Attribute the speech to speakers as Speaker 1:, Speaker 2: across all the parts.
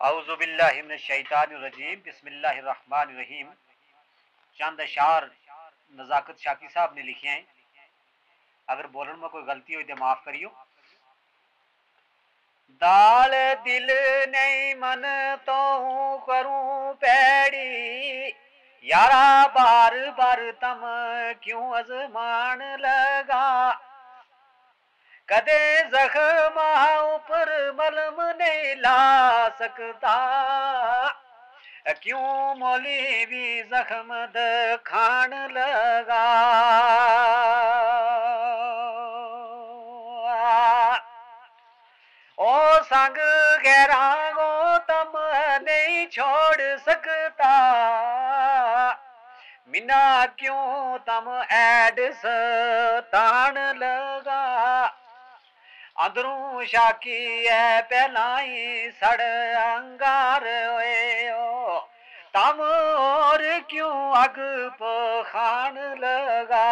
Speaker 1: औज़ुबिल्लाहिमिनश्शैतानिर्रजीम बिस्मिल्लाहिर्रहमानिर्रहीम। चंद अशार नज़ाकत शाकी साहब ने लिखे हैं। अगर बोलन में कोई गलती हुई तो माफ करियो। दाल दिल नहीं मन तो करूं पैड़ी, यारा बार बार तम क्यों अजमान लगा। कदे जख्म ऊपर मलम नहीं ला सकता, क्यों मौली भी जख्म खान लगा। ओ संग गहरा गो तम नहीं छोड़ सकता, मिना क्यों तम ऐड तान लगा। अंदरू शाकी है पहलाई सड़ अंगार हुए हो, तम और क्यों अग पखान लगा।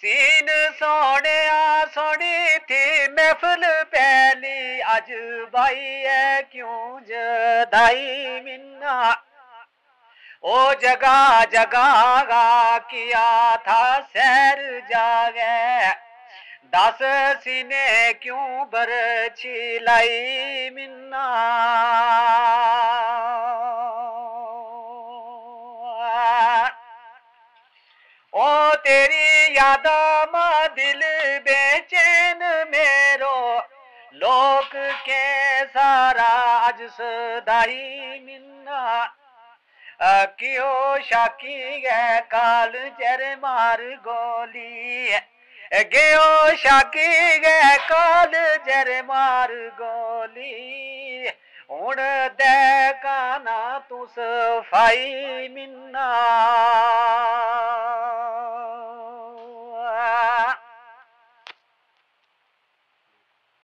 Speaker 1: सीन सोने सोनी थी महफिल पहली, अज बाई है क्यों जदाई मिन्ना। ओ जगह जगह किया था सैर जागे, दस सीने क्यों बरछी लाई मिन्ना। ओ तेरी यादा मा दिल बेचैन मेरो, लोक के सारा अज सदाई मिन्ना। क्यों शाकी गए काल जर मार गोली, गयो शाकी गए काल जर मार गोली। हूं दे काना तू सफाई मिन्ना।